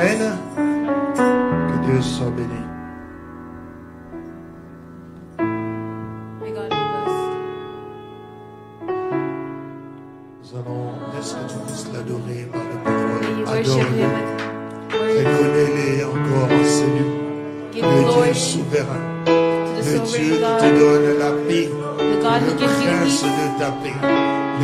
Amen. Que Dieu soit béni. May God be blessed. Nous allons, laisse que tu puisses l'adorer par le May you parole. worship Him Adore-le. with words. Reconnais-les encore en celui. Give Le Dieu glory souverain. to the Le Dieu sovereign qui God, te donne la paix. the God who Le gives you prince peace, de ta paix.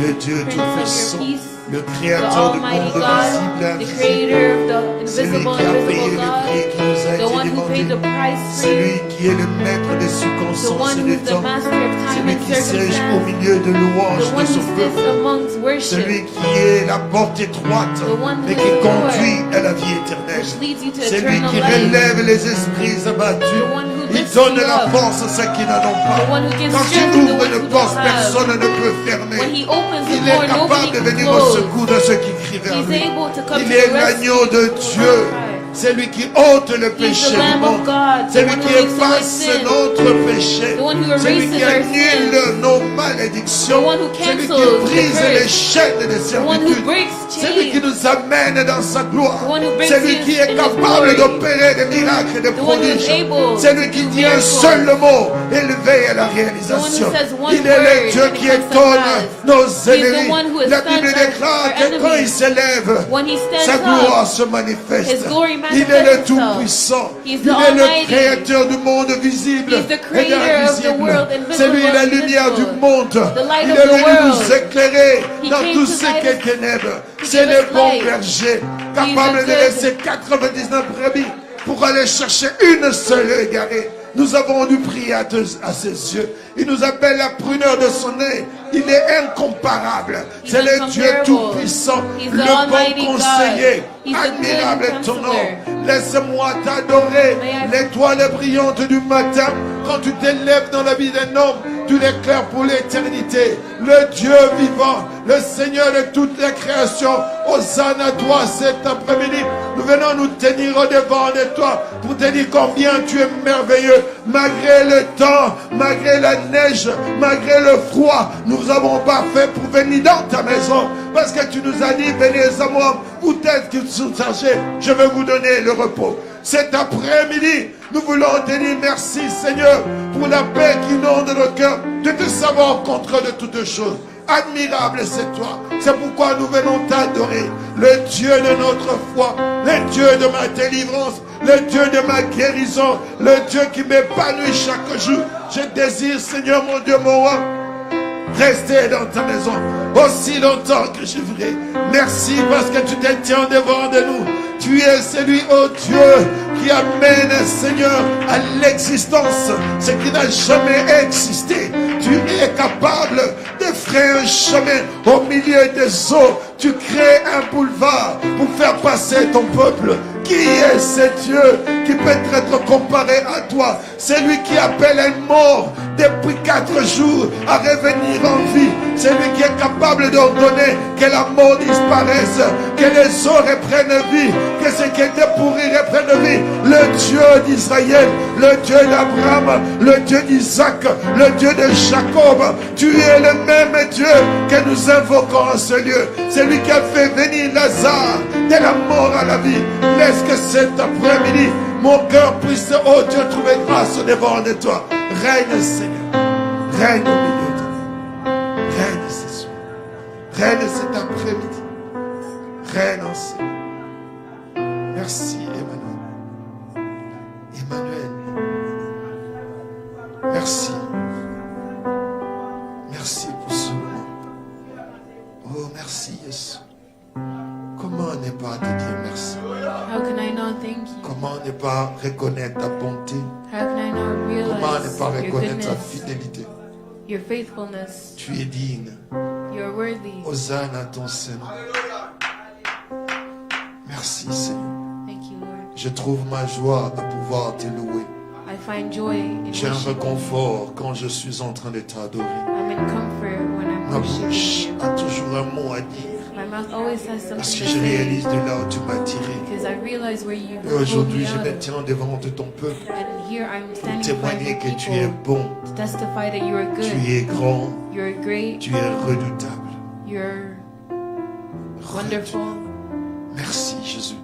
Le Dieu Prince of tout-puissant. your peace, Le the créateur du Almighty monde God, visible et the invisible. Creator of the C'est lui invisible qui and a payé visible le God, prix qui nous a the été one who paid the demandé. price for C'est you, lui qui est le maître des the circonstances one et du who's the temps. master of C'est time lui and qui siège au circumstance, milieu de louanges the de one son who peuple. sits amongst worship, Celui qui est la porte étroite, The one who mais is qui the conduit door, à la vie éternelle. which leads you to C'est lui eternal qui life, relève les esprits abattus. The one who Il lifts donne you la up. force à ceux qui n'en ont pas. The one who gives Quand strength il to the ouvre ones une who porte, don't have. personne ne peut fermer. When He opens the Il est door, nobody capable de can venir au close. secours de ceux qui crient vers He's lui. able to come Il to est the rescue l'agneau de of those Dieu. who cry. C'est lui qui ôte le He's péché the du Lamb of monde. God, C'est the lui one qui who takes away efface sin, notre péché. the one who C'est lui erases qui our annule nos malédictions. The one who C'est lui qui cancels the brise curse. les chaînes de the one who servitude. breaks C'est lui qui chains, nous amène dans sa gloire. The one who brings C'est lui you qui est in his capable glory. d'opérer des miracles et des The one who is prodiges. able C'est lui qui to do dit un miracles. seul mot élevé à la réalisation. The one who says one Il est le word Dieu and it qui comes to étonne pass. nos He's the ennemis. one who La astounds Bible déclare our que quand il enemies. s'élève, When He stands sa up, gloire se manifeste. His glory Il est le manifests Tout-Puissant. He's Il the est le Almighty. créateur du monde visible He's the et creator of the d'invisible. world, invisible C'est lui la and lumière du invisible. monde. The light Il of est the venu world. nous éclairer He dans came tout to ce light qui est us, ténèbres. to C'est give le us bon light. berger, He's capable the de good. laisser 99 brebis pour aller chercher une seule égarée. Nous avons dû prier à ses yeux. Il nous appelle la pruneur de son nez. Il est incomparable. He's C'est le Dieu incomparable. Tout-Puissant, He's le the bon Almighty conseiller. God. He's the Admirable good est ton nom. counselor. Laisse-moi t'adorer. May I- L'étoile brillante du matin, quand tu t'élèves dans la vie d'un homme, tu l'éclaires pour l'éternité. Le Dieu vivant, le Seigneur de toute la création, Hosanna à toi cet après-midi. Nous venons nous tenir au devant de toi pour te dire combien tu es merveilleux. Malgré le temps, malgré la neige, malgré le froid, nous avons pas fait pour venir dans ta maison. Parce que tu nous as dit, venez à moi, vous êtes qui sont chargés, je vais vous donner le repos. Cet après-midi, nous voulons te dire merci Seigneur pour la paix qui inonde nos cœurs, de te savoir au contrôle de toutes choses. Admirable c'est toi. C'est pourquoi nous venons t'adorer. Le Dieu de notre foi, le Dieu de ma délivrance, le Dieu de ma guérison, le Dieu qui m'épanouit chaque jour. Je désire, Seigneur mon Dieu, mon roi, rester dans ta maison aussi longtemps que je voudrais. Merci parce que tu te tiens devant de nous. Tu es celui, oh Dieu, qui amène, Seigneur, à l'existence ce qui n'a jamais existé. Tu es capable de frayer un chemin au milieu des eaux. Tu crées un boulevard pour faire passer ton peuple. Qui est ce Dieu qui peut être comparé à toi? C'est lui qui appelle un mort depuis 4 jours à revenir en vie. C'est lui qui est capable d'ordonner que la mort disparaisse, que les eaux reprennent vie, que ce qui était pourri reprenne vie. Le Dieu d'Israël, le Dieu d'Abraham, le Dieu d'Isaac, le Dieu de Jacob. Tu es le même Dieu que nous invoquons en ce lieu. C'est lui qui a fait venir Lazare de la mort à la vie. Laisse que cet après-midi, mon cœur puisse, oh Dieu, trouver grâce devant de toi. Règne, Seigneur. Règne au milieu de nous. Règne ce soir. Règne cet après-midi. Règne en Seigneur. Merci, Emmanuel. Emmanuel. Merci. Merci pour ce moment. Oh, merci, Jésus. Comment ne pas te dire merci? How can I not thank you? Comment ne pas reconnaître ta bonté? How can I not Comment ne realize pas your reconnaître ta goodness, fidélité? your faithfulness? Tu es digne. You're worthy. Hosanna à ton Seigneur. Merci Seigneur. Thank you, Lord. Je trouve ma joie à pouvoir te louer. I find joy in J'ai un worshiping. réconfort quand je suis en train de t'adorer. I'm in comfort when I'm Ma bouche worshiping you. a toujours un mot à dire My mouth always has parce something que to je say réalise de là où tu m'as tiré. because I realize where you Et pulled aujourd'hui, me je me out of. tiens devant de ton peuple And here I'm pour standing before témoigner your que tu es people bon, to testify that you are tu good, es grand, you're great, tu es redoutable. you're wonderful. Merci Jésus.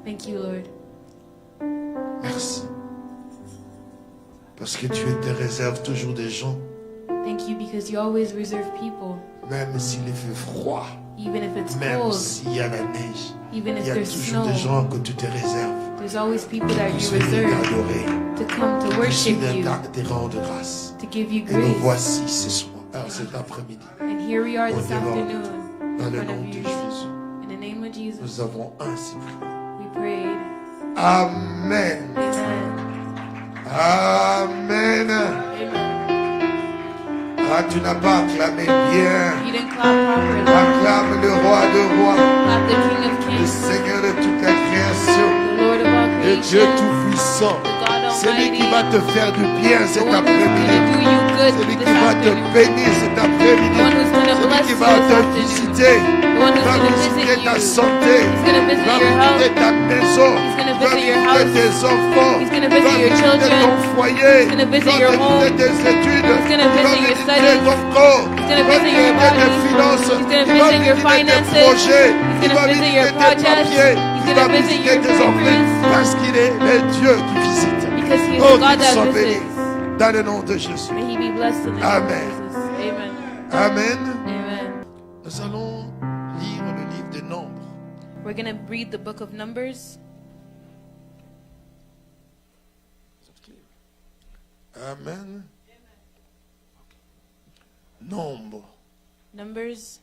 Thank you, Lord. Merci. Parce que tu te réserves toujours des gens, Thank you because you always reserve people, même s'il fait froid, even if it's même cold, s'il y a la neige. even Il if y a there's toujours snow. des gens que tu te réserves There's always people that pour you venir reserve t'adorer, to come to pour worship you, te rendre grâce. to give you Et nous grace. voici ce soir, cet après-midi, And here we are au this devant, afternoon dans in le front nom of de you. Jésus. In the name of Jesus, Nous avons ainsi prié. we prayed. Amen. Amen. Amen. Amen. Ah, tu n'as pas acclamé bien. You didn't clap properly. Acclame le roi de rois, Clap the King of le Kings, Seigneur de toute la création, the Lord of all le Dieu creation, tout-puissant. the God Celui qui Almighty, va te faire du bien the cet one who's going après-midi. to do you good Celui this qui va te afternoon, bénir cet après-midi. the one who's going to Celui bless qui you va this te afternoon, visiter. the one who's Va going to visiter visit ta you, santé. he's going to visit Va your health, visiter ta maison. he's going to Va visit your visiter house, tes enfants. he's going to Va visit your visiter children, ton foyer. he's going to visit Va your home, visiter tes études. he's going to Va visit your visiter studies, ton corps. he's going to Va visit your visiter tes body, finances. he's going to Il va visit your visiter tes finances, projets. he's Il going va to visit your visiter tes projects, papiers. he's Il going va to visit visiter your tes enfants. papers, Parce qu'il est le Dieu qui visite. because he is Oh, the God qu'ils soient that bénis. visits. Dans le nom de Jésus. May he be blessed in the name Amen. of Jesus. Amen. Amen. Amen. Nous allons lire le livre des Nombres. We're going to read the book of Numbers. Amen. Nombre. Numbers.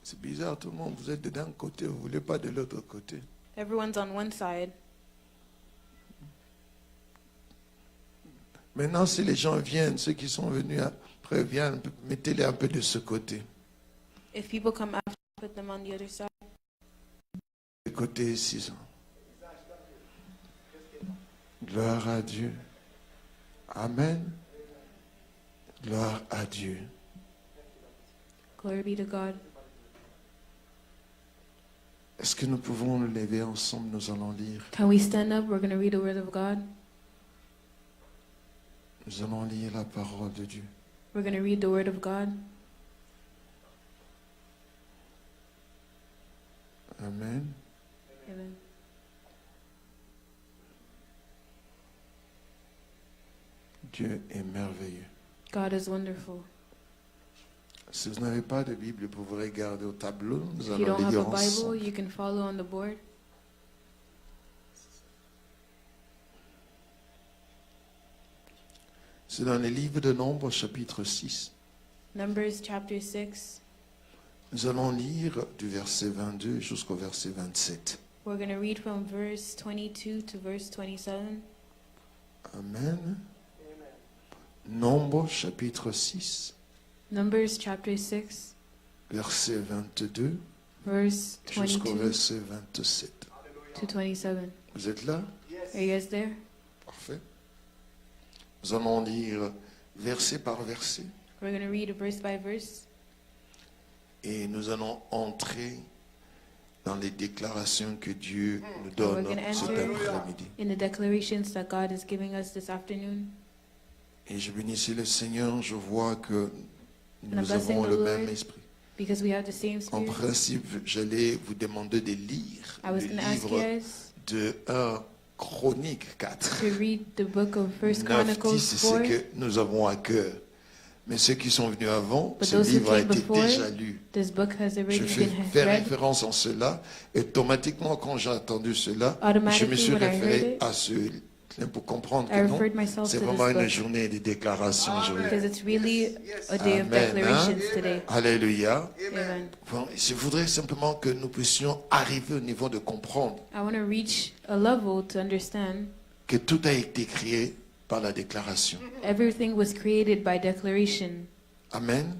C'est bizarre, tout le monde, vous êtes de d'un côté, vous ne voulez pas de l'autre côté. Everyone's on one side. Maintenant, si les gens viennent, ceux qui sont venus après viennent, mettez-les un peu de ce côté. If people come after, put them on the other side. Le côté ici. Gloire à Dieu. Amen. Gloire à Dieu. Glory be to God. Est-ce que nous pouvons nous lever ensemble, nous allons lire. Can we stand up? We're going to read the word of God. Nous allons lire la parole de Dieu. We're going to read the word of God. Amen. Amen. Dieu est merveilleux. God is wonderful. Si vous n'avez pas de Bible, vous pouvez regarder au tableau. Nous If you allons don't have lire a Bible, ensemble. you can follow on the board. C'est dans les livres de Nombres, chapitre 6. Numbers chapter 6. Nous allons lire du verset 22 jusqu'au verset 27. We're going to read from verse 22 to verse 27. Amen. Nombres, chapitre 6, Numbers chapter 6, verset 22 verse jusqu'au 22 verset 27. to 27. Vous êtes là? Are you guys there? Parfait. Nous allons lire verset par verset We're going to read verse by verse. et nous allons entrer dans les déclarations que Dieu nous donne We're gonna cet enter. après-midi. In the declarations that God is giving us this afternoon. Et je bénis le Seigneur, je vois que I'm nous blessing avons the le Lord. même esprit. Because we have the same En spirit. principe, j'allais vous demander de lire I was le going to ask you livre guys de 1 Chronique 4. to read the book of 1 9, Chronicles 10, c'est 4. ce que nous avons à cœur. Mais ceux qui sont venus avant, But ce those who livre a came été before, déjà lu. This book has already Je fais been faire read. référence en cela. Et automatiquement, quand j'ai entendu cela, je Automatically, me suis when I référé heard it, à ce pour comprendre I que non, referred myself c'est to vraiment this une book. journée de déclaration aujourd'hui. Because it's really a day of Amen, declarations hein? today. Alléluia. Amen. Bon, je voudrais simplement que nous puissions arriver au niveau de comprendre I want to reach a level to understand que tout a été créé par la déclaration. everything was created by declaration. Amen.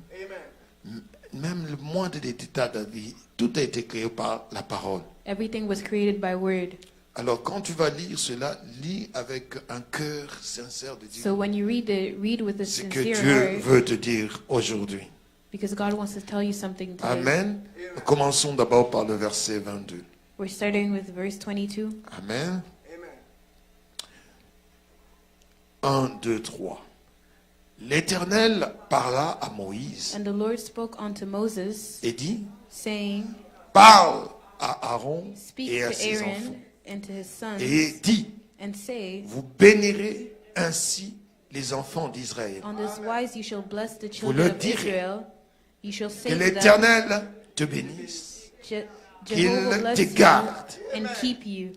Même le moindre des états de la vie, tout a été créé par la parole. Everything was created by word. Alors quand tu vas lire cela, lis avec un cœur sincère de So dire when you read it, read with a ce que sincere Dieu heart, veut te dire aujourd'hui. because God wants to tell you something today. Amen. Commençons d'abord par le verset 22. We're starting with verse 22. Amen. 1, 2, 3. L'Éternel parla à Moïse And the Lord spoke unto Moses, et dit, saying, parle à Aaron Speak et à to ses Aaron enfants and to his sons et dis, and say, vous bénirez ainsi les enfants d'Israël. on this wise you shall bless the le children of direz. Israel. You shall say Que to them, l'Éternel te bénisse, qu'il Jehovah bless te you garde, and keep you.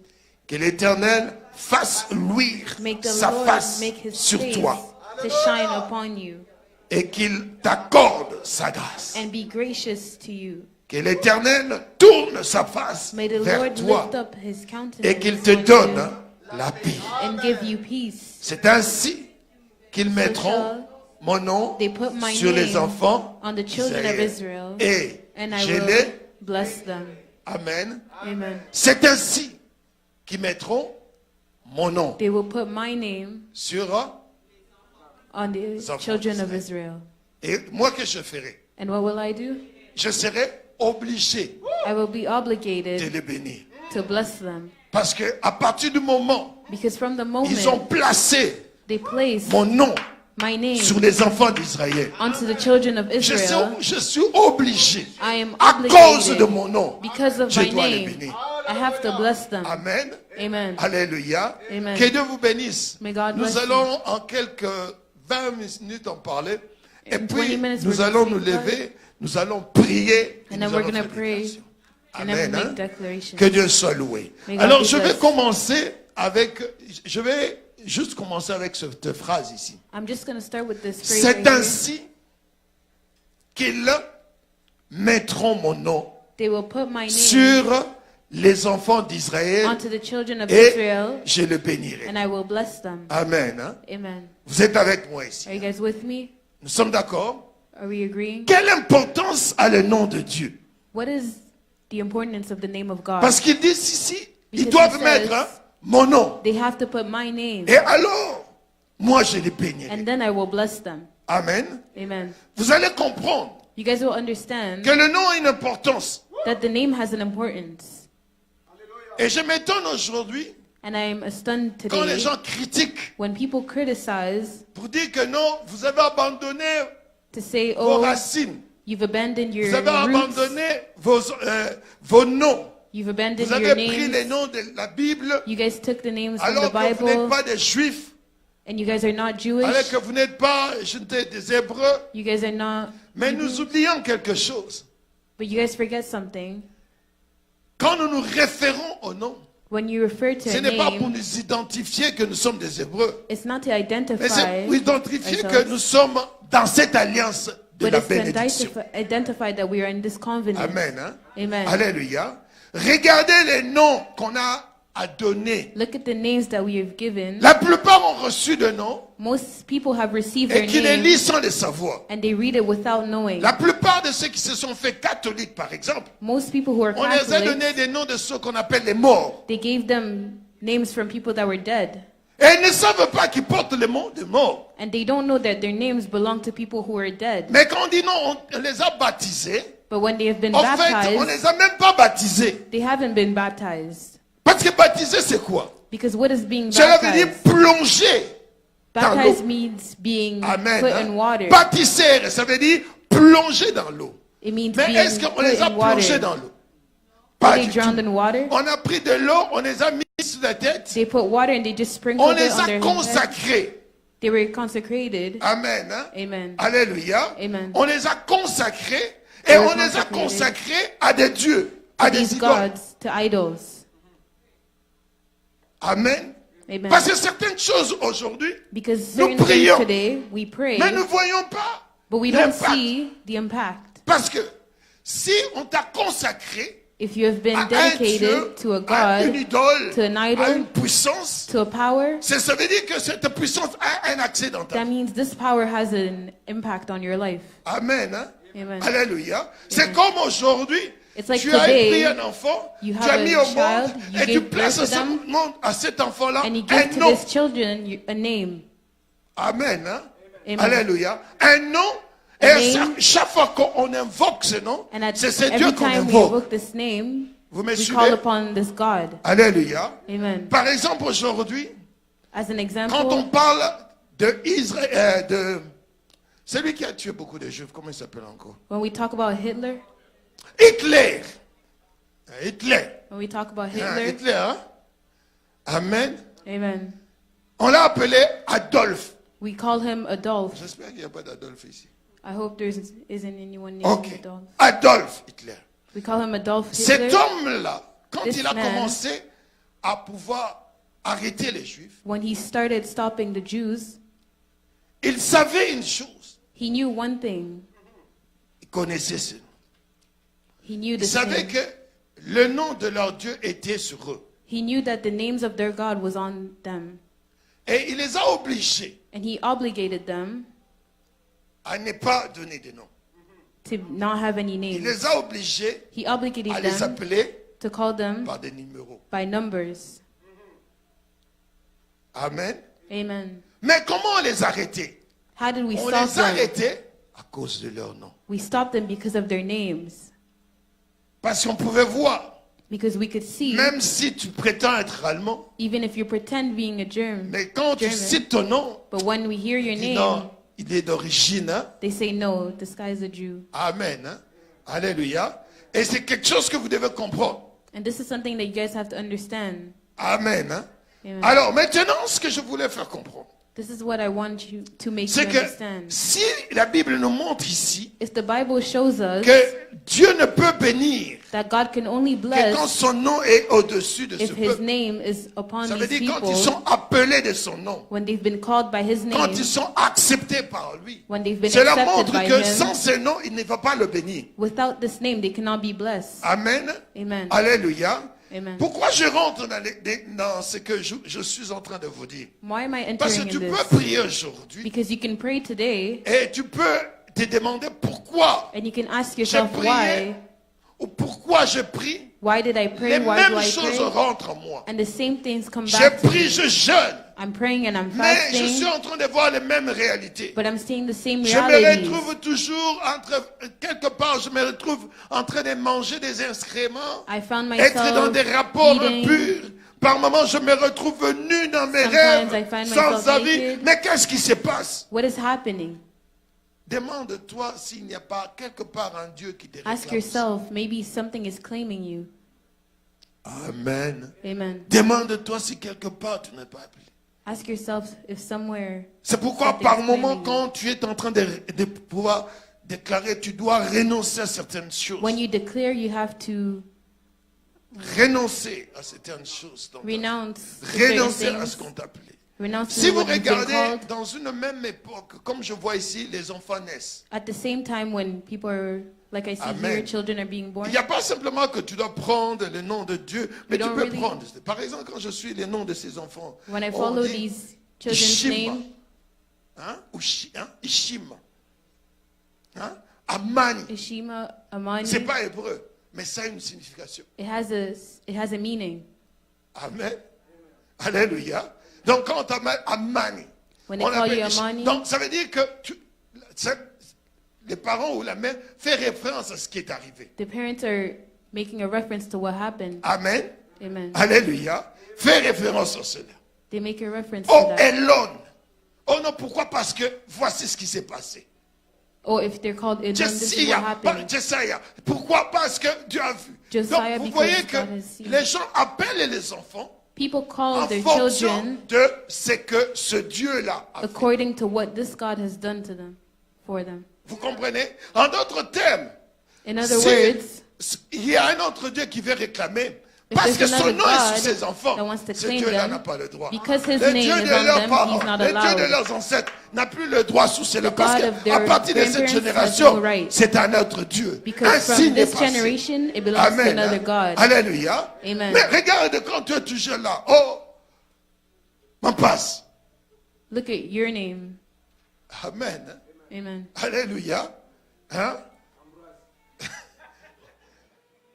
que l'Éternel fasse luire Make the sa Lord face make his sur face toi to shine upon you et qu'il t'accorde sa grâce. and be gracious to you. Que l'Éternel tourne sa face May the vers Lord toi lift up his et countenance qu'il te on donne you la paix. and give you peace. C'est ainsi qu'ils mettront mon nom They put my sur les name enfants on the children of Israel, et and I je will les... bless them. Amen. Amen. C'est ainsi qu'ils mettront mon nom They will put my name sur... on the enfants children of d'Israël. Israel. Et moi, que je ferai? And what will I do? Je serai obligé I will be de obligated les bénir. to bless them. Parce que à partir du moment Because from the ils ont moment placé they place mon nom my name sur les enfants d'Israël, onto the children of Israel, je suis obligé, I am à cause de obligated, mon nom, because of je my dois les name, bénir. I have to bless them. Amen. Amen. Alléluia. Amen. Que Dieu vous bénisse. May God bless Nous allons en quelques 20 minutes en parler. Et In 20 puis, minutes nous we're allons gonna nous speak lever, nous allons prier. Et And nous then we're allons going to faire des pray déclarations. and then Amen. make Hein? declarations. Que Dieu soit loué. May God Alors, be je vais blessed. commencer avec, je vais juste commencer avec cette phrase ici. I'm just going to start with this phrase C'est right here. ainsi qu'ils mettront mon nom They will put my name sur les enfants d'Israël onto the children of et Israel, je le bénirai. and I will bless them. Amen. Hein? Amen. Vous êtes avec moi ici. Are you guys with me? Nous sommes d'accord? Are we agreeing? Quelle importance a le nom de Dieu? What is the importance of the name of God? Parce qu'ils disent ici, ils Because doivent he mettre says- hein, mon nom. They have to put my name, Et alors, moi je les bénirai. and then I will bless them. Amen. Amen. Vous allez comprendre You guys will understand que le nom a une importance. that the name has an importance. Et je m'étonne aujourd'hui And I am stunned quand les today gens critiquent when people criticize pour dire que non, vous avez abandonné to say, vos oh, racines. you've abandoned your Vous avez roots, abandonné vos noms. you've abandoned Vous your avez pris les names, noms de la Bible you guys took the names from the alors que vous n'êtes Bible, pas des juifs, and you guys are not alors Jewish, que vous n'êtes pas des Hébreux. you guys are not, Mais nous oublions quelque chose. but you guys forget something. Quand nous nous référons au nom, When you refer to ce a n'est pas pour name, nous identifier que nous sommes des Hébreux, it's not to mais identify c'est pour identifier que ourselves, nous sommes dans cette alliance de but la it's to bénédiction. identify that we are in this covenant. Amen. Hein? Amen. Alléluia. Regardez les noms qu'on a à donner. Look at the names that we have given. La plupart ont reçu de noms Most people have received et their qui les name lisent sans les savoir. and they read it without knowing. La plupart de ceux qui se sont fait catholiques, par exemple, Most people who are on les a Catholics, donné des noms de ceux qu'on appelle les morts. they gave them names from people that were dead. Et ils ne savent pas qu'ils portent le nom de mort. And they don't know that their names belong to people who are dead. Mais quand on dit non, on les a baptisés. But when they have been En fait, on baptized, les a même pas baptisés. they haven't been baptized. Parce que baptiser, c'est quoi? Because what is being Cela veut dire baptized? plonger dans l'eau. Baptized means being Amen. put hein? in water. Baptiser, ça veut dire plonger dans l'eau. It means Mais being est-ce qu'on put les a in plongés water. dans l'eau? Were Pas they du tout. drowned in water? On a pris de l'eau, on les a mis sur la tête, They put water and they just on sprinkled les it on a their head. consacrés. They were consecrated. Amen. hein? Amen. Alléluia. Amen. On les a consacrés et They were on les a consecrated consacrés à des dieux, à des These idoles. gods to idols. Amen. Amen. Parce que certaines choses aujourd'hui, Because nous certain things prions, today we pray, mais nous ne voyons pas but we don't l'impact. see the impact. Parce que si on t'a consacré If you have been à un Dieu, dedicated to a à une God, idole, to an idol, à une puissance, to a power, ça veut dire que cette puissance a un accès dans ta that vie. means this power has an impact on your life. Amen. Hein? Amen. Alléluia. C'est comme aujourd'hui, It's like tu as today, pris un enfant, you tu have as mis a au child, monde you et tu gave places birth to them, à cet enfant-là And you un give to nom. these children a name. Amen. Hein? Amen. Alléluia. Un nom. Et A name. chaque fois qu'on invoque ce nom, And at c'est ce Dieu every qu'on time we invoque. invoke this name, Vous me we suivez? call upon this God. Alléluia. Amen. Par exemple, aujourd'hui, As an quand on example, parle de Israël, de celui qui a tué beaucoup de Juifs, comment il s'appelle encore? when we talk about Hitler, Hitler. Hitler. When we talk about Hein, Hitler, Hitler, hein? Amen. amen. On l'a appelé Adolphe. We call him Adolf. J'espère qu'il n'y a pas d'Adolphe ici. I hope there isn't anyone named Ok. Adolf. Adolphe Hitler. We call him Adolf Cet Hitler. homme-là, quand This il a man- commencé à pouvoir arrêter les Juifs, When he started stopping the Jews, il savait une chose. he knew one thing. Il connaissait ce nom. He knew Il the savait name. que le nom de leur Dieu était sur eux. He knew that the names of their God was on them. Et il les a obligés And he obligated them à ne pas donner de nom. to not have any Il names. les a obligés He obligated à les them appeler to call them par des numéros. by numbers. Amen. Amen. Mais comment on les arrêtait? How did we On stop les them? arrêtait à cause de leur nom. We stopped them because of their names. Parce qu'on pouvait voir, Because we could see, même si tu prétends être allemand, even if you pretend being a German, mais quand tu German. cites ton nom, but when we hear your dis name, non, il est d'origine. Hein? they say, no, this guy's a Jew. Amen. Hein? Alléluia. Et c'est quelque chose que vous devez comprendre. And this is something that you guys have to understand. Amen. Hein? Amen. Alors maintenant, ce que je voulais faire comprendre, This is what I want you to make you c'est que understand. si la Bible nous montre ici If the Bible shows us que Dieu ne peut bénir that God can only que quand bless son nom est au-dessus de ce if His peuple, name is upon ça veut these dire quand people, ils sont appelés de son nom, when they've been called by His quand name, ils sont acceptés par lui, when they've been cela accepted montre by que Him, sans ce nom, il ne va pas le bénir. without this name, they cannot be blessed. Amen. Amen. Alléluia. Amen. Pourquoi je rentre dans ce que je suis en train de vous dire? Why am I Parce que entering tu in peux this? prier aujourd'hui Because you can pray today et tu peux te demander pourquoi and you can ask j'ai yourself prié ou pourquoi je prie. why did I Les pray? Why do mêmes I choses pray? rentrent en moi. And the same things come Je back to prie, me. je jeûne, I'm praying and I'm mais je suis fasting, en train de voir les mêmes réalités. but I'm seeing the same Je me realities. retrouve toujours quelque part, je me retrouve en train de manger des excréments, I found être dans myself des rapports eating. impurs. Par moments, je me retrouve nu dans mes Sometimes I rêves, find sans myself avis. naked. Mais qu'est-ce qui se passe? What is happening? Demande-toi s'il n'y a pas quelque part un Dieu qui te Ask réclame. yourself, maybe something is claiming you. Amen. Amen. Demande-toi si quelque part tu n'es pas appelé. Ask yourself if somewhere, C'est pourquoi Something par is moment, claiming quand tu es en train de pouvoir déclarer, tu dois renoncer à certaines choses. when you declare, you have to Renoncer à certaines choses. dans ta vie. renounce certain Renoncer à ce things. qu'on t'a appelé. Renounce Si vous what you've been regardez called. dans une même époque, comme je vois ici, les enfants naissent. At the same time, when people are, like I see Amen. here, children are being born. Il n'y a pas simplement que tu dois prendre le nom de Dieu, mais tu don't peux really- prendre. Par exemple, quand je suis les noms de ces enfants, When I on follow dit these children's Ishima, names, hein, ou Ishima, hein, Amani. Ishima, Amani, C'est pas hébreu, mais ça a une signification. it has a meaning. Amen. Alléluia. Donc quand on t'appelle Amani, When they on call appelle you Ishima. Amani, Donc ça veut dire que les parents ou la mère fait référence à ce qui est arrivé. the parents are making a reference to what happened. Amen. Amen. Alléluia. Fait référence à cela. They make a reference Oh, to that. Elon. Oh non, pourquoi? Parce que voici ce qui s'est passé. Or if they're called Edom, this is what Josiah, happened. Josiah. Pourquoi? Parce que Dieu a vu. Josiah, Donc, vous because voyez que God has seen. les gens appellent les enfants People en call their fonction children de ce que ce Dieu-là a fait. according to what this God has done to them, for them. Vous comprenez? En d'autres termes, In other si- words, il y a un autre Dieu qui veut réclamer. If Parce que there's son another nom est God sur ses enfants. that wants to Ce claim Dieu-là them, n'a pas le droit. because his Le name Dieu is de on leurs them, parents, he's not le Dieu de allowed. leurs ancêtres n'a plus le droit sous cela. The Parce God of qu'à their partir de cette grandparents has génération, no right. c'est un autre Dieu. Because from Ainsi n'est this pas fait. generation, it belongs to Amen. another hein. God. Alléluia. Amen. Mais regarde quand tu es toujours là. Oh, m'en passe. Look at your name. Amen. Amen. Alléluia. Hein?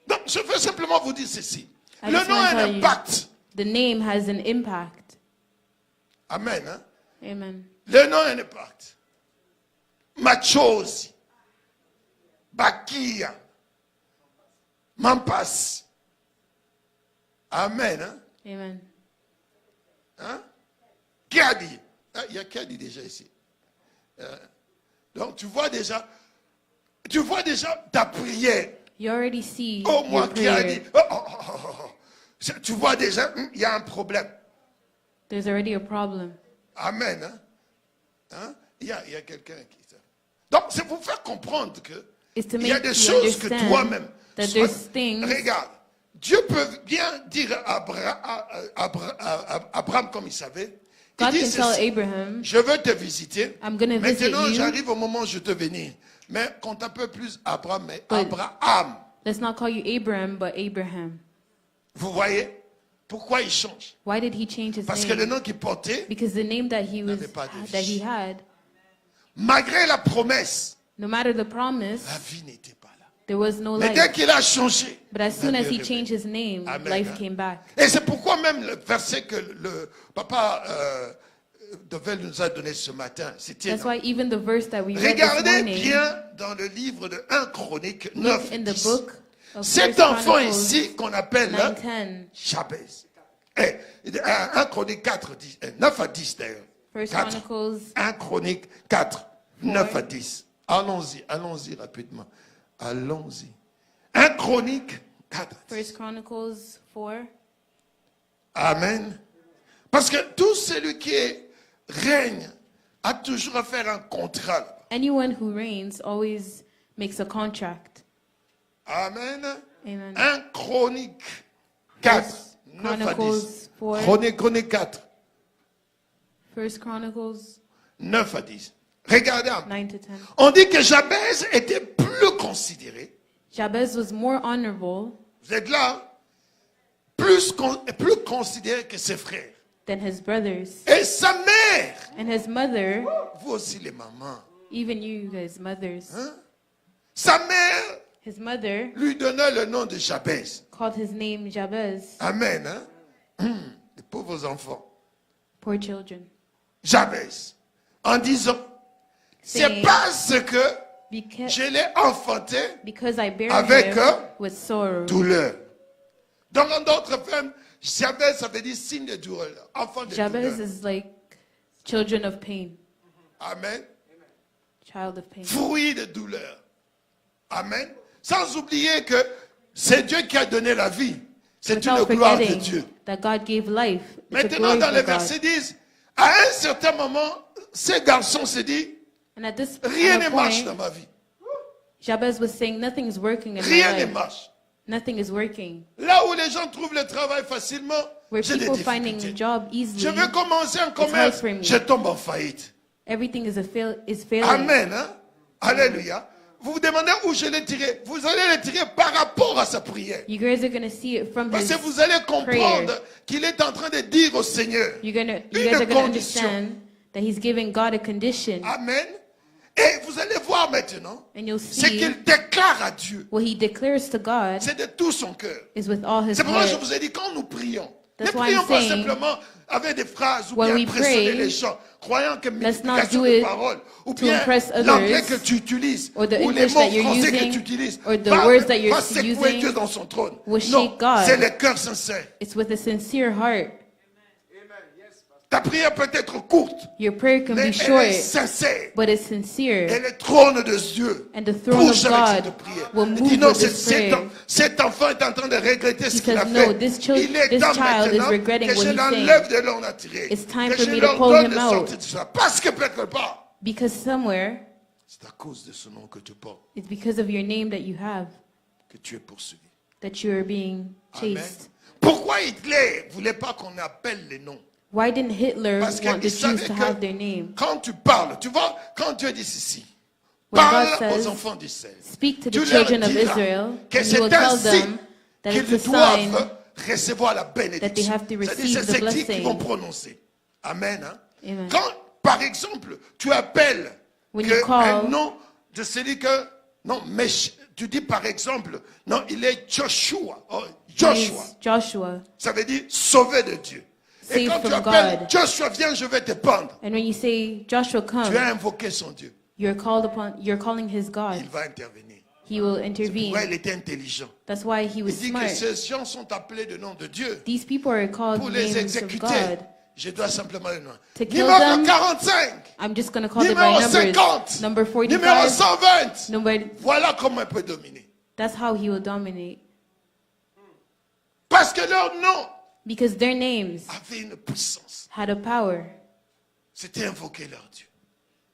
Donc, je veux simplement vous dire ceci. I Le just nom want a to un tell you. impact. The name has an impact. Amen. Hein? Amen. Le nom a un impact. Machozi. Bakia. Mampas. Amen. Hein? Amen. Hein? Qui a dit? Ah, il y a qui a dit déjà ici. Donc tu vois déjà ta prière. You already see Oh, moi your qui a prayer. dit, tu vois déjà, il y a un problème. There's already a problem. Amen. Hein? Il y a quelqu'un qui... Donc, c'est pour faire comprendre que It's to il y a make des you choses que understand toi-même... that there's things. Regarde, Dieu peut bien dire à Abraham comme il savait. Il God dit can tell ceci, Abraham, je veux te visiter. I'm gonna visit Maintenant, you. j'arrive au moment où je te venir. Mais compte un peu plus Abraham, mais But- Abraham. let's not call you Abram, but Abraham. Vous voyez pourquoi il change? Why did he change his Parce que le name? nom qu'il portait, Because the name that he was n'avait pas de vie. that he had, malgré la promesse, no matter the promise, la vie n'était pas là. there was no Mais life. dès qu'il a changé, But as soon la as vie he est changed his name, Amen, life hein. came back. Et c'est pourquoi même le verset que le papa Devel nous a donné ce matin, c'était... That's why even the verse that we read this Regardez morning, bien dans le livre de 1 Chronique look 9, in the 10. book of Cet 1 enfant Chronicles ici qu'on appelle 9:10. Jabez. 1 Chronique 4, 10, 9 à 10 d'ailleurs. 1 4. Chronicles 1 Chronique 4, 9 à 10. Allons-y rapidement. Allons-y. 1 Chronique 4. 1 Chronicles 4. Amen. Parce que tout celui qui règne a toujours à faire un contrat. Anyone who reigns always makes a contract. Amen. Amen. 1 Chronique 4, 9 à 10. Chronicles 4. Chronique 4, 1 Chronicles 9 à 10. Regardez un peu. 9 to 10. On dit que Jabez était plus considéré. Jabez was more honorable Vous êtes là? Hein? Plus considéré que ses frères. than his brothers. Et sa mère, And his mother, vous aussi les mamans, even you guys, mothers, hein? Sa mère his mother lui donnait le nom de Jabez. called his name Jabez, Amen. Hein? Les pauvres enfants. poor children. Jabez. En disant, c'est Saying, parce que because, je l'ai enfanté because I bear avec him with sorrow. douleur. Donc en d'autres termes, Jabez, ça veut dire signe de douleur. Enfant de Jabez douleur. is like children of pain, Amen. child of pain. Fruit de douleur. Amen. Sans oublier que c'est Dieu qui a donné la vie. C'est une Without gloire de forgetting Dieu. that God gave life. It's a Maintenant, glory dans for les God. versets 10, à un certain moment, ces garçons se disent, And at this rien at ne a marche point, dans ma vie. Jabez was saying, nothing is working in Rien my ne life. marche. Nothing is working. Là où les gens trouvent le travail facilement, Where j'ai des people finding a difficultés. job Je easily, veux commencer un hard commerce, for me. je tombe en faillite. everything is failing. Amen. Hein? Alléluia. Vous vous demandez où je l'ai tiré. Vous allez le tirer par rapport à sa prière. You guys are going to see it from Parce his que vous allez comprendre prayer. qu'il est en train de dire au Seigneur, You une guys are going to condition. understand that he's giving God a condition. Amen. Et vous allez voir maintenant, And you'll ce see qu'il déclare à Dieu, what he declares to God c'est de tout son cœur. is with all his C'est pourquoi je heart. vous ai dit, quand nous prions, ne That's why prions I'm pas saying, simplement avec des phrases ou when bien we impressionner pray, les gens, croyant que let's not multiplication do de it paroles, ou to bien impress others, l'anglais que tu utilises, or the ou les English mots that you're français que using, tu utilises, or the va, words that you're va secouer using Dieu dans son trône. will Non, shake God. c'est le cœur sincère. It's with a sincere heart. Ta prière peut être courte, Your prayer can mais be elle short, est sincère. but it's sincere. Et le trône de Dieu And the throne of bouge avec God cette prière. will Il move dit non, with this prayer. cet enfant est en train de regretter ce He qu'il a says, no, fait. this Il est temps child is maintenant regretting que what je he's l'enlève saying. de l'on a tiré. It's time Que for je me to leur pull donne him de out. sortir de ça. Parce que quelque part, Because somewhere, c'est à cause de ce nom que tu portes it's because of your name that you have que tu es poursuivi. that you are being Amen. chased. Pourquoi Hitler ne voulait pas qu'on appelle les noms? Why didn't Hitler Parce want the qu'il savait Jews to have their que name? quand tu parles, tu vois, quand Dieu dit ceci, When parle God aux says, enfants d'Israël. speak to Tu the leur children of diras Israel, que and you will c'est tell ainsi them that it's qu'ils a sign doivent recevoir la that they bénédiction. have to C'est-à-dire, receive c'est the ce qu'ils blessing. vont prononcer. Amen. Hein? Amen. Quand, par exemple, tu appelles When que you call- un nom de celui que... Non, mais tu dis par exemple, non, il est Joshua. Oh, Joshua. Praise Joshua. Ça veut dire sauvé de Dieu. Et Saved quand tu from appelles God. Joshua, viens, je vais te pendre. And when you say, Joshua, Tu come, as invoqué son Dieu. you're calling his God. Il va intervenir. He will Ouais, intervene. il était intelligent. That's why he was Il dit smart. que ces gens sont appelés de nom de Dieu. These people are called Pour les names of exécuter, God. je dois simplement le nom. To kill Numéro them, 45. I'm just going to call it Numéro by numbers. 50. Number Numéro 45. 120. Number, Voilà comment il peut dominer. That's how he will dominate. Parce que leur nom Because their names avait une puissance. had a power. C'était invoquer leur Dieu.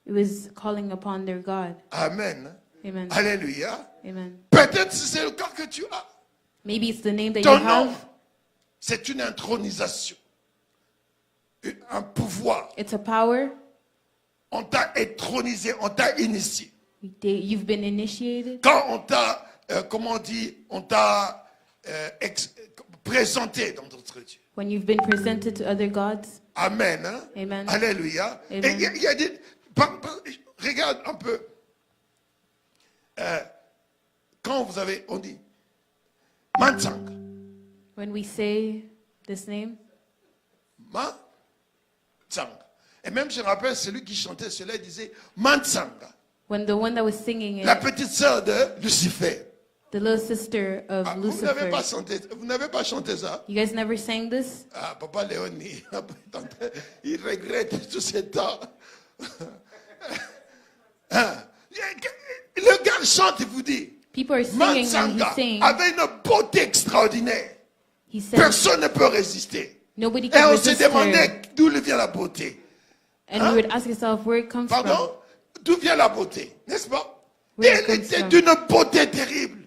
It was calling upon their God. Amen. Amen. Alléluia. Amen. Peut-être si c'est le cas que tu as. Maybe it's the name that you Ton nom, have. c'est une intronisation. Un pouvoir. It's a power. On t'a intronisé, on t'a initié. You've been initiated. Quand on t'a, comment on dit, on t'a présenté dans d'autres dieux. When you've been presented to other gods. Amen. Hein? Amen. Alléluia. Amen. Et il y a des... regarde un peu. Quand vous avez... On dit... Mansang. When we say this name. Mansang. Et même je rappelle celui qui chantait cela, il disait Mansang. When the one that was singing La it, petite sœur de Lucifer. the little sister of Ah, vous n'avez Lucifer. pas chanté ça? You guys never sang this? Ah, Papa Léonie, il regrette tout ce temps. Hein? Le gars chante et vous dit, People are singing and he's Mansanga saying, avait une beauté extraordinaire. he said, Personne ne peut résister. nobody Et can on se resist her. demandait d'où vient la beauté. And you would ask yourself where it comes from. Pardon? D'où vient la beauté? N'est-ce pas? Where it Elle comes était from. d'une beauté terrible.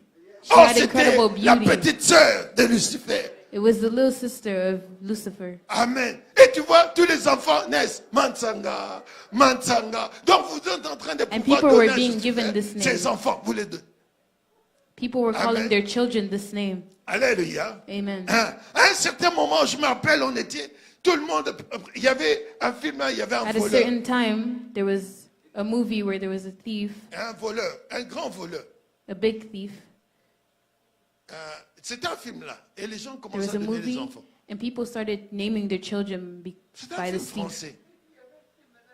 She Oh, had c'était incredible la beauty. petite sœur de Lucifer. It was the little sister of Lucifer. Amen. Et tu vois, tous les enfants naissent. Mansanga, Mansanga. Donc vous êtes en train de And pouvoir people donner were à being Lucifer given this name. ces enfants, vous les deux. People were calling Amen. their children this name. Alléluia. Amen. Hein? À un certain moment, je me rappelle, on était, tout le monde, il y avait un film, il y avait un At a voleur. certain time, there was a movie where there was a thief, Un voleur, un grand voleur. a big thief. C'était un film là. Et les gens There commençaient was à a donner les movie, enfants. and people started naming their children C'était by un the film thief. français.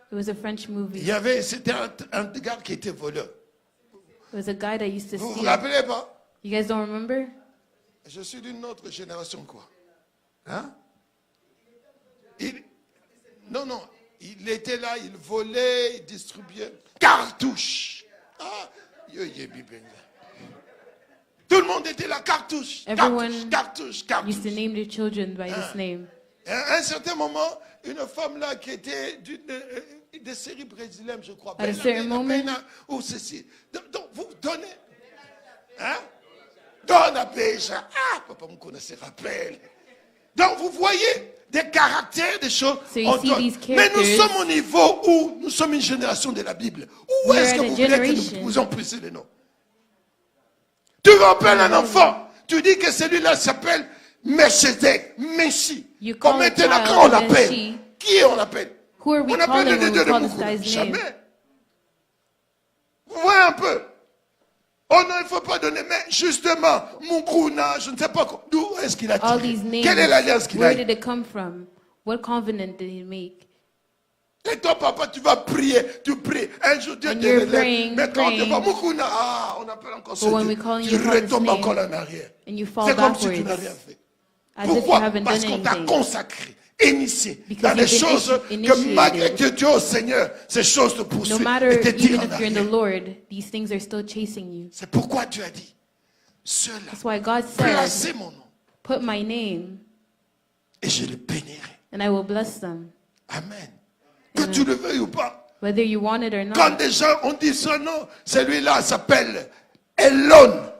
It was a French Il movie. y avait, c'était un gars qui était voleur. It was a guy that used to Vous vous steal. rappelez pas? You guys don't remember? Je suis d'une autre génération, quoi. Hein? Non, il était là, il volait, il distribuait. Cartouche. Ah, tout le monde était là, cartouche. Everyone Cartouche. Used to name their children by this name. À un certain moment, une femme là qui était des séries brésiliennes, je crois. At a certain moment. Ou ceci. Donc, vous donnez. Hein? Donne à Béja. Ah, papa me connaissait, rappelle. Donc, vous voyez des caractères, des choses. So you on see donne. these Mais nous characters. sommes au niveau où nous sommes une génération de la Bible. Où We est-ce are que the vous voulez que generation. nous pouvons pousser les noms? Tu rappelles un enfant. Tu dis que celui-là s'appelle Melchizedek, Messi. You call On a était là child quand on Messi. l'appelle. Qui on appelle? Who are we On appelle calling le when Dieu we de call this Mukuna. guy's name? Jamais. Vous voyez un peu? Oh non, il ne faut pas donner, mais justement, Mukuna, je ne sais pas d'où est-ce qu'il a All tiré. these names, Quelle est l'alliance qu'il a where eue? did it come from? What covenant did he make? Et toi, papa, tu vas prier, tu pries. Un jour, Dieu When te you're relève. praying, Mais quand tu praying. vas Mukuna, on appelle encore ce But when Dieu. we call Tu you, call his retombes name. encore en arrière. And you fall C'est comme si tu n'as backwards. rien fait. As if you Pourquoi? haven't Parce done qu'on t'a anything. consacré, initié Because dans les you've been choses initiated. que malgré que Dieu, au Seigneur, ces choses te No poursuivent matter, et te tirent even en if you're in the arrière. Lord, these things are still chasing you. C'est pourquoi Dieu a dit, cela, That's why God said, placez mon nom put my name et je le bénirai. and I will bless them. Amen. Que tu le veuilles ou pas. Whether you want it or Quand not. des gens ont dit son nom, celui-là s'appelle Elon.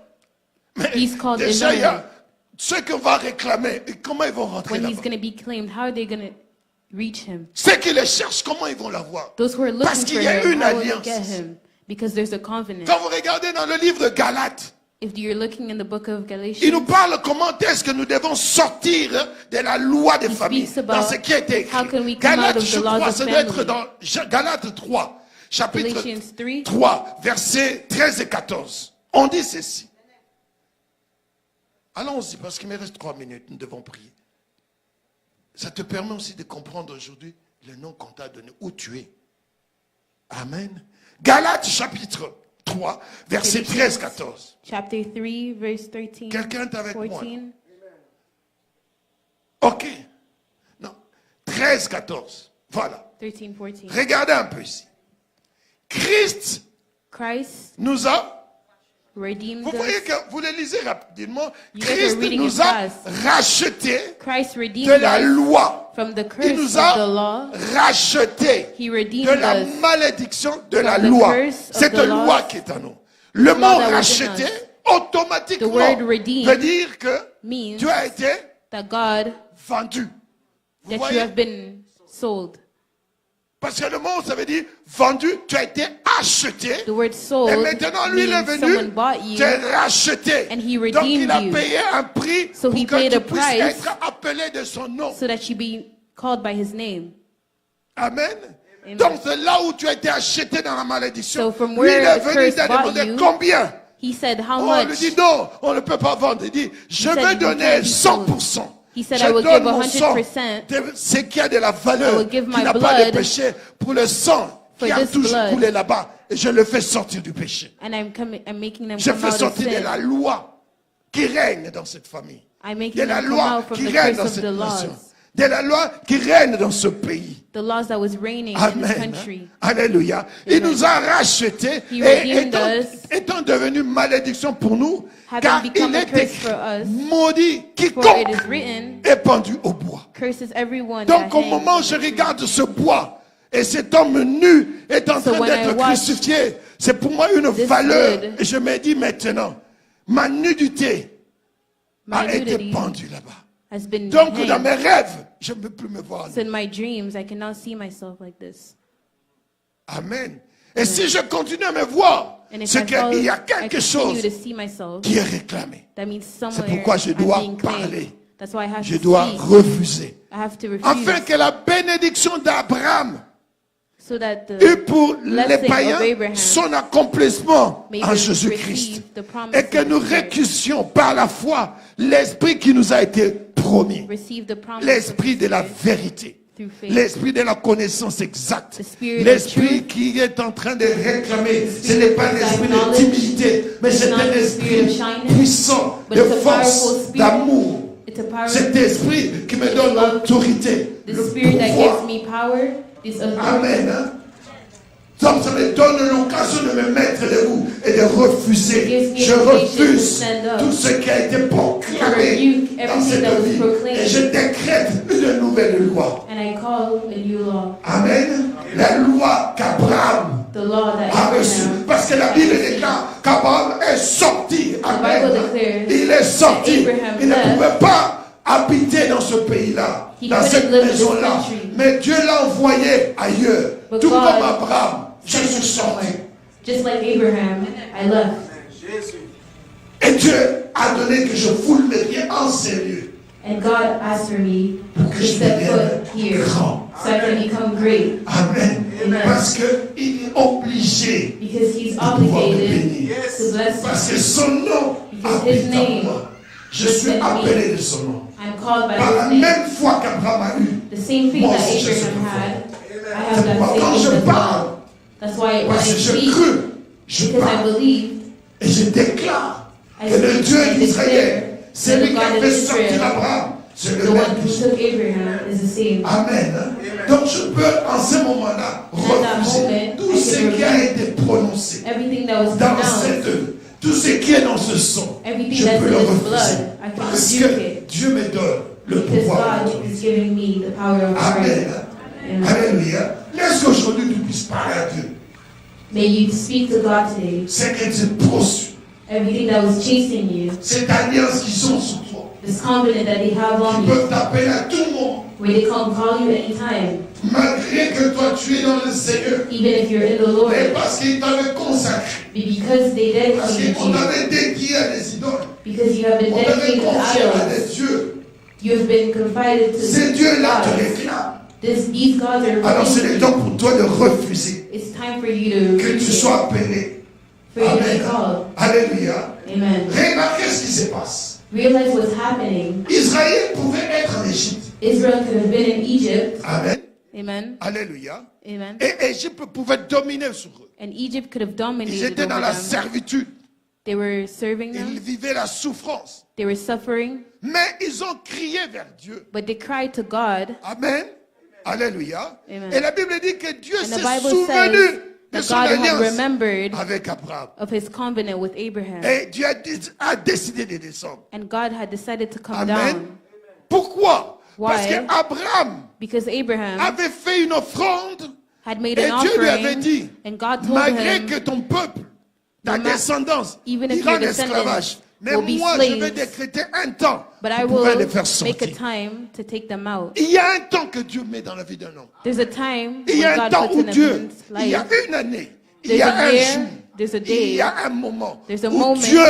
Mais He's called déjà, il y Elon. a ceux qu'on va réclamer. Et comment ils vont rentrer When he's là-bas? going to be claimed, how are they going to reach him? Ceux qui les cherchent, comment ils vont l'avoir? Those who are Parce looking qu'il for y a him, une how will they alliance. get him? Because there's a covenant. Quand vous regardez dans le livre de Galates, If you're looking in the book of il Galatians, nous parle comment est-ce que nous devons sortir de la loi des He familles, speaks dans about ce qui a été how can écrit. we come out Galates, of the je laws crois, of ça doit être family. dans Galates 3, chapitre Galatians 3. 3, versets 13 et 14. On dit ceci. Allons-y, parce qu'il me reste 3 minutes, nous devons prier. Ça te permet aussi de comprendre aujourd'hui le nom qu'on t'a donné, où tu es. Amen. Galates, chapitre 3, versets 13 et 14. Chapter 3, verse 13, Quelqu'un est avec moi? 14. Ok. Non. 13, 14. Voilà. 13, 14. Regardez un peu ici. Christ Christ nous a redeemed Vous voyez us. que vous le lisez rapidement. You guys are Christ reading nous it a fast. rachetés Christ de redeemed la us loi. from the Il curse nous of the a law. rachetés He de redeemed la us malédiction de la from the loi. curse of Cette the loi law. qui est en nous. Le mot law that was in racheté, us. automatiquement, The word redeemed veut dire que means tu as été that God, vendu. Vous that you voyez? have been sold. Parce que le mot, ça veut dire vendu, tu as été acheté. The word sold Et maintenant, lui, il est means venu, someone bought you, tu es racheté. and he Donc, il a redeemed you. payé un prix So pour he que paid tu a puisses price être appelé de son nom. so that you be called by his name. Amen. Amen. Donc, c'est là où tu as été acheté dans la malédiction. So from Lui, il where est the venu, curse il t'a bought demandé you, combien. He said, how On lui much? dit non, on ne peut pas vendre. Il dit, je said, vais "You donner can't be sold." 100%. He said, Je "I will donne give mon sang, 100%. de ce qui a de la I valeur, will give qui my n'a pas de blood péché, pour le sang qui for a this toujours blood. coulé là-bas. Et je le fais sortir du péché. And I'm making them Je come fais out of sortir de sin. la loi qui règne dans cette famille. I'm De making la them come loi out from qui the règne curse dans of cette the nation. laws. De la loi qui règne dans ce pays. The laws that was reigning in this Amen. country. Alléluia. Il nous a rachetés He et redeemed us, étant devenu malédiction pour nous, having car become il a est curse écrit, for us, maudit For it quiconque is written, est pendu au bois. curses everyone Donc that au hangs moment on où je the tree. regarde ce bois et cet homme nu est en So train when I d'être watch crucifié, c'est pour moi une this valeur. wood, Et je me dis maintenant, ma nudité My a été nudity pendue là-bas. has been Donc dans hanged. mes rêves, je ne peux plus me voir. So in my dreams, I cannot see myself like this. Amen. Et si je continue à me voir, And if c'est qu'il y a I quelque continue chose to see myself, qui est réclamé. that means somewhere pourquoi je I'm dois being claimed. parler. That's why I have Je to dois speak. refuser. I have to refuse. Afin que la bénédiction d'Abraham so that et the pour les blessing païens of Abraham son accomplissement may en be Jésus-Christ. received, the promise Et que of nous Christ. récussions par la foi l'esprit qui nous a été promis. Receive the promise L'esprit of de la Spirit vérité. through faith. L'esprit de la connaissance exacte. The spirit of L'esprit truth. qui est en train de réclamer. Ce spirit n'est pas of l'esprit de knowledge. timidité, mais It's c'est not un the spirit of esprit shyness, puissant, but de it's a force, powerful spirit. d'amour. It's a power. Cet esprit qui me donne love. l'autorité, The le spirit that pouvoir. gives me power, this authority. Amen. Hein? Donc ça me donne l'occasion de me mettre debout et de refuser. It gives me Je occasion to refuse stand up. tout ce qui a été proclamé rebuke dans everything cette that was vie. proclaimed. Et je décrète une nouvelle loi. And I call a new law. Amen. La loi qu'Abraham The law that a reçue. Abraham Parce que la Bible déclare qu'Abraham est sorti. Amen. Bible declares Il est sorti. that Abraham Il ne left. pouvait pas habiter dans ce pays-là, He dans couldn't cette live in this maison-là. country. Mais Dieu l'a envoyé ailleurs. But Tout God comme Abraham, je sent him suis sorti. somewhere. Just like Abraham, I left. Et Dieu a donné que je foule mes pieds en ces lieux. And God asked for me Pour que to je step devienne foot here grand. so I can become great. Amen. Amen. Parce qu'il est obligé Because he's de pouvoir me obligated bénir. to bless Parce me. que son nom Because his habite en name moi. Je suis lives in me. appelé de son nom. I'm called by Par la his name. même foi qu'Abraham a eu. The same faith Moi that aussi, je suis Abraham conforme. had, I have C'est that pourquoi quand same je faith as parle, well. That's why when I parce que je speak, crus, je because I parle. believed, Et je déclare I que le speak Dieu and d'Israël, declare c'est that lui the qui a God fait of sortir Israel, Abraham. C'est the le one même who Dieu. took Abraham, is the same. Amen. Donc je peux en ce moment-là And at that refuser moment, tout I ce can qui a refuse été prononcé Everything that was dans pronounced, cette œuvre, tout ce qui est dans ce sang, everything je that's peux in le his refuser. blood, I can Parce rebuke que it. Dieu me donne le Because pouvoir. God is giving me the power of Amen. prayer. Amen. Alléluia. Laisse qu'aujourd'hui tu puisses parler à Dieu. May you speak to God today. C'est que tu poursuis. Everything that was chasing you, Cette alliance qui sont sous toi. this covenant that they have on Ils you, peuvent t'appeler à tout moment. where they can call you anytime, Malgré que toi tu es dans le Seigneur. even if you're in the Mais Lord, parce qu'il t'avait consacré. because they Parce dedicated qu'on you, t'avait dédié à des idoles. because you have been On t'avait dedicated to confié à idols, des dieux. you have been confided to Ces dieux-là te gods. réclament. These gods are Alors c'est le releasing temps you. pour toi de refuser. It's time for you to Que tu refuse it, sois appelé. for you to Amen. be called. Alléluia. Amen. Remarquez ce qui se passe. Realize what's happening. Israël pouvait être en Égypte. Israel could have been in Egypt. Amen. Amen. Alléluia. Amen. Et Égypte pouvait dominer sur eux. And Egypt could have Ils dominated étaient dans over la them. servitude. They were serving Ils them. vivaient la souffrance. They were suffering. Mais ils ont crié vers Dieu. But they cried to God. Amen. Alléluia. Amen. Et la Bible dit que Dieu And the s'est Bible souvenu de that son God had alliance remembered avec Abraham. of his covenant with Abraham. Et Dieu a décidé de descendre. And God had decided to come Amen. down Pourquoi? Why? Parce qu'Abraham because Abraham avait fait une offrande had made et an Dieu lui avait offering, dit, and God told malgré him, que ton peuple, ta No ma- descendance, even if ira en your descendants esclavage, mais will be moi je slaves, vais décréter un temps but I pour pouvoir les will faire make a sortir. time to take them out. Il y a un temps que Dieu met dans la vie d'un homme. There's a time Il y a when un God temps puts où in a Dieu, man's il y a life. une année, il There's y a a un year, jour, there's a il day, y a un moment there's a où moment Dieu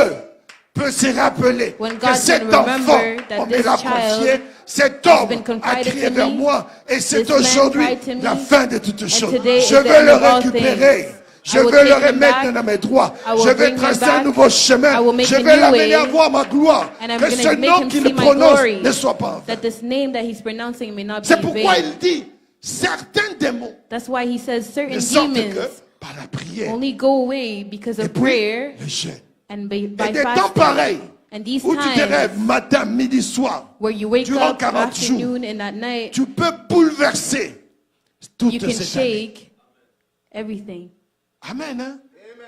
peut se rappeler when que God cet can enfant, remember that on me this l'a child confié, cet has homme been a confided crié to vers me, moi et c'est this man aujourd'hui cried to me, la fin de toutes choses. today Je is the veux le end of all récupérer. things. Je I will veux le take him remettre back. dans mes droits. I will Je vais bring him tracer un back. nouveau chemin. I will make Je a vais new l'amener à way. voir ma gloire. And I'm Que going ce to make nom him qu'il see my prononce glory, ne soit pas en vain. that this name that he's pronouncing may not be C'est in pourquoi vain. il dit certains démons That's why he says ne certain sortent que demons par la prière only go away because et of puis prayer le jeûne. and by Et des temps fasting. pareils And these où tu te times rêves matin, midi, soir, where you wake durant up 40 jours, afternoon and at night, tu peux bouleverser toute you can cette année. shake everything. Amen. Hein?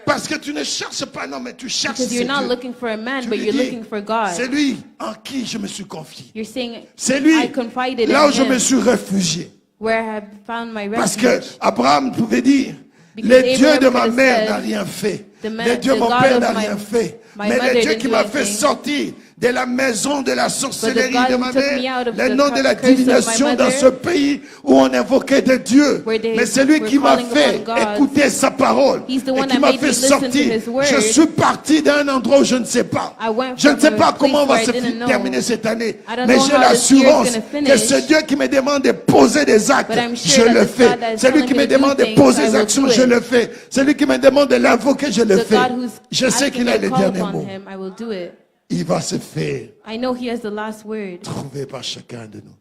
Parce que tu ne cherches pas un homme, mais tu cherches Because you're not Dieu. looking for a man, Tu but lui you're dis, looking for God. c'est lui en qui je me suis confié. You're saying, C'est lui I confided là où in je me him, suis réfugié. where I have found my Parce que refuge. Abraham pouvait dire, Because le Dieu Abraham de ma could have mère said, n'a rien fait. the Le Dieu de mon God père of n'a my- rien fait. my Mais le mother Dieu didn't qui do m'a fait anything. sortir de la maison de la sorcellerie God de who ma took me mère, out of le the nom de la curse of my divination dans mother, ce pays où on invoquait de Dieu. where they Mais c'est lui were qui m'a calling fait upon God. écouter sa parole He's the et one qui that m'a made fait me listen to sortir. his word. Je suis parti d'un endroit où je ne sais pas. I went Je ne from sais a pas comment place va where se I didn't know. terminer cette année. I don't Mais know j'ai how this year is l'assurance gonna que finish. ce Dieu qui me demande de poser des actes, But I'm je sure that le this fais. God that is C'est lui telling qui me me to do demande de things, poser I des will actions, do je it. le fais. C'est lui qui me demande de l'invoquer, je le The fais. God who's Je sais qu'il asking a me les to call derniers upon mots. him, I will do it. Il va se faire I know he has the last word, trouver par chacun de nous.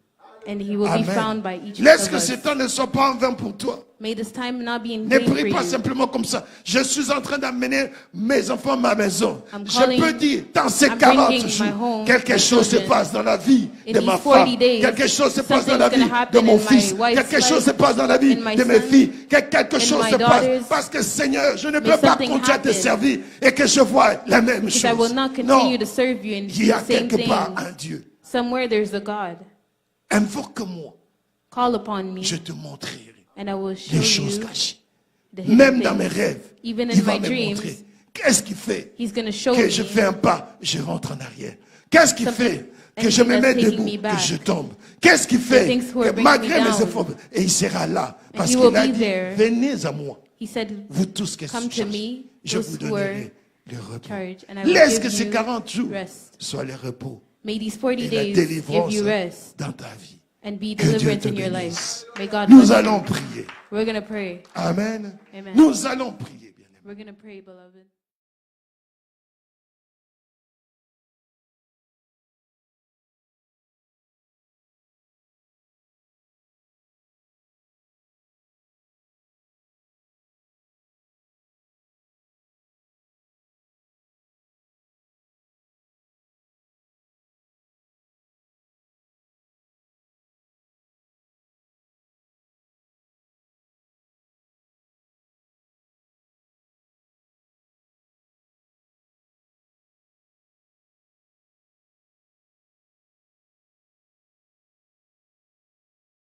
and he will be found by Amen. each Laisse of que us. ce temps ne soit pas en vain pour toi. May this time not be in Ne vain prie for pas you. simplement comme ça. Je suis en train d'amener mes enfants à ma maison. I'm Je calling- peux dire, dans ces I'm 40 bringing my jours, home, quelque my chose se children. passe dans la vie In de these ma 40 femme. days, Quelque chose se passe dans something's la vie gonna de happen mon in my fils. wife's Quelque chose life, se passe dans la vie in my de mes son, filles. Quelque in chose my se passe. daughters. Parce que Seigneur, je ne May peux pas something continuer à te happen. servir et que je vois la même Because I will chose. not Non, continue to serve you and il y do a the same quelque part thing. un Dieu. Somewhere there's a God. Invoque-moi, Call upon me, je te montrerai and I will show les choses you cachées. the hidden Même dans mes things. rêves, Even il in va my me dreams, montrer. Qu'est-ce qui fait he's going to show que me je fais un pas, je rentre en arrière? Qu'est-ce qui Something- fait que je me anything mets that's taking debout, me que back. je tombe? Qu'est-ce qui fait things who are que bringing malgré me mes down. efforts, et il sera là? Parce he qu'il will a be dit, there. venez à moi, He said, vous tous qui Come êtes to chargés, me, je those vous who are donnerai le repos. charged, and I will Laisse give que ces you 40 jours rest. soient le repos May these 40 et la days give délivrance you rest dans ta vie. and be Que Dieu deliverance te in your bénisse. life. May God Nous bless allons you. prier. We're going to pray. Amen. Amen. Nous allons prier, bien-aimés. We're going to pray, beloved.